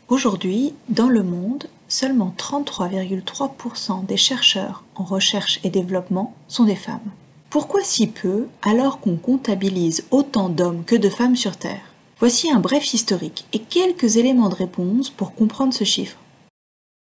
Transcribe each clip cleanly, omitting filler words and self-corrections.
Aujourd'hui, dans le monde, seulement 33,3% des chercheurs en recherche et développement sont des femmes. Pourquoi si peu alors qu'on comptabilise autant d'hommes que de femmes sur Terre? Voici un bref historique et quelques éléments de réponse pour comprendre ce chiffre.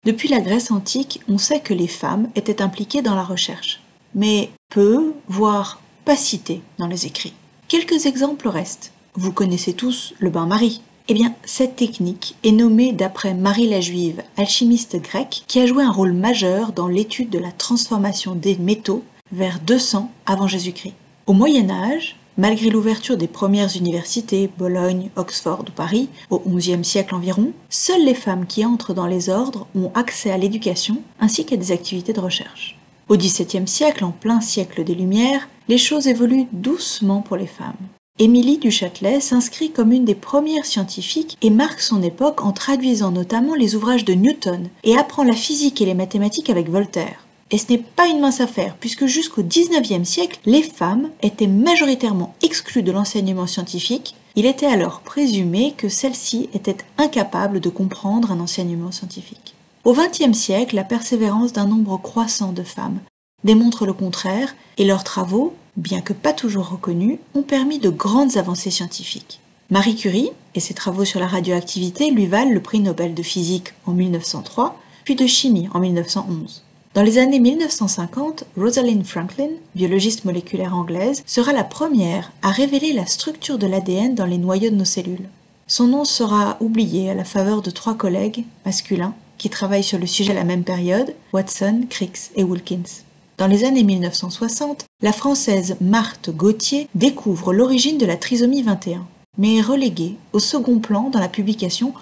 Depuis la Grèce antique, on sait que les femmes étaient impliquées dans la recherche, mais peu, voire pas citées dans les écrits. Quelques exemples restent. Vous connaissez tous le bain-marie. Eh bien, cette technique est nommée d'après Marie la Juive, alchimiste grecque, qui a joué un rôle majeur dans l'étude de la transformation des métaux vers 200 avant Jésus-Christ. Au Moyen-Âge, malgré l'ouverture des premières universités, Bologne, Oxford ou Paris, au XIe siècle environ, seules les femmes qui entrent dans les ordres ont accès à l'éducation ainsi qu'à des activités de recherche. Au XVIIe siècle, en plein siècle des Lumières, les choses évoluent doucement pour les femmes. Émilie du Châtelet s'inscrit comme une des premières scientifiques et marque son époque en traduisant notamment les ouvrages de Newton et apprend la physique et les mathématiques avec Voltaire. Et ce n'est pas une mince affaire, puisque jusqu'au XIXe siècle, les femmes étaient majoritairement exclues de l'enseignement scientifique. Il était alors présumé que celles-ci étaient incapables de comprendre un enseignement scientifique. Au XXe siècle, la persévérance d'un nombre croissant de femmes démontre le contraire, et leurs travaux, bien que pas toujours reconnus, ont permis de grandes avancées scientifiques. Marie Curie et ses travaux sur la radioactivité lui valent le prix Nobel de physique en 1903, puis de chimie en 1911. Dans les années 1950, Rosalind Franklin, biologiste moléculaire anglaise, sera la première à révéler la structure de l'ADN dans les noyaux de nos cellules. Son nom sera oublié à la faveur de 3 collègues masculins qui travaillent sur le sujet à la même période, Watson, Crick et Wilkins. Dans les années 1960, la Française Marthe Gauthier découvre l'origine de la trisomie 21, mais est reléguée au second plan dans la publication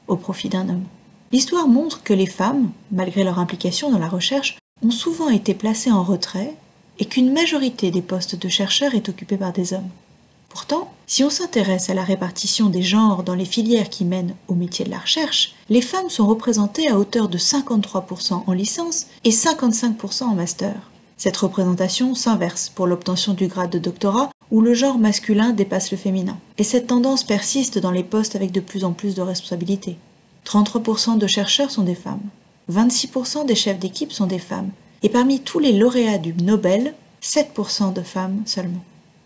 au profit d'un homme. L'histoire montre que les femmes, malgré leur implication dans la recherche, ont souvent été placées en retrait et qu'une majorité des postes de chercheurs est occupée par des hommes. Pourtant, si on s'intéresse à la répartition des genres dans les filières qui mènent au métier de la recherche, les femmes sont représentées à hauteur de 53% en licence et 55% en master. Cette représentation s'inverse pour l'obtention du grade de doctorat où le genre masculin dépasse le féminin. Et cette tendance persiste dans les postes avec de plus en plus de responsabilités. 33% de chercheurs sont des femmes, 26% des chefs d'équipe sont des femmes, et parmi tous les lauréats du Nobel, 7% de femmes seulement.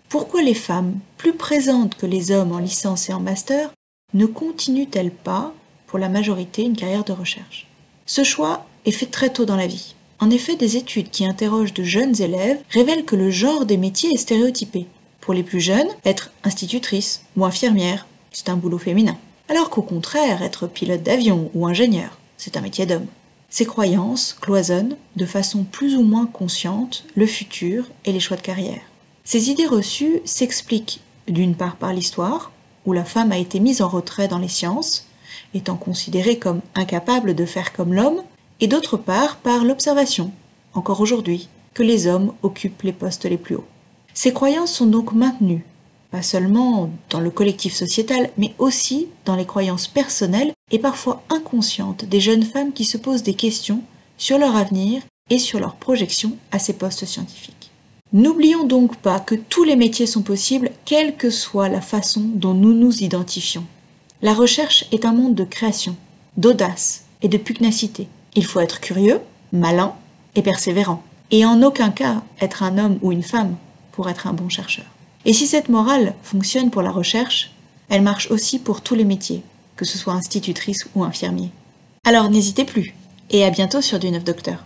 Pourquoi les femmes, plus présentes que les hommes en licence et en master, ne continuent-elles pas, pour la majorité, une carrière de recherche? Ce choix est fait très tôt dans la vie. En effet, des études qui interrogent de jeunes élèves révèlent que le genre des métiers est stéréotypé. Pour les plus jeunes, être institutrice ou infirmière, c'est un boulot féminin. Alors qu'au contraire, être pilote d'avion ou ingénieur, c'est un métier d'homme. Ces croyances cloisonnent, de façon plus ou moins consciente, le futur et les choix de carrière. Ces idées reçues s'expliquent d'une part par l'histoire, où la femme a été mise en retrait dans les sciences, étant considérée comme incapable de faire comme l'homme, et d'autre part par l'observation, encore aujourd'hui, que les hommes occupent les postes les plus hauts. Ces croyances sont donc maintenues, pas seulement dans le collectif sociétal, mais aussi dans les croyances personnelles et parfois inconscientes des jeunes femmes qui se posent des questions sur leur avenir et sur leur projection à ces postes scientifiques. N'oublions donc pas que tous les métiers sont possibles, quelle que soit la façon dont nous nous identifions. La recherche est un monde de création, d'audace et de pugnacité. Il faut être curieux, malin et persévérant, et en aucun cas être un homme ou une femme pour être un bon chercheur. Et si cette morale fonctionne pour la recherche, elle marche aussi pour tous les métiers, que ce soit institutrice ou infirmier. Alors n'hésitez plus, et à bientôt sur Du 9 Docteur.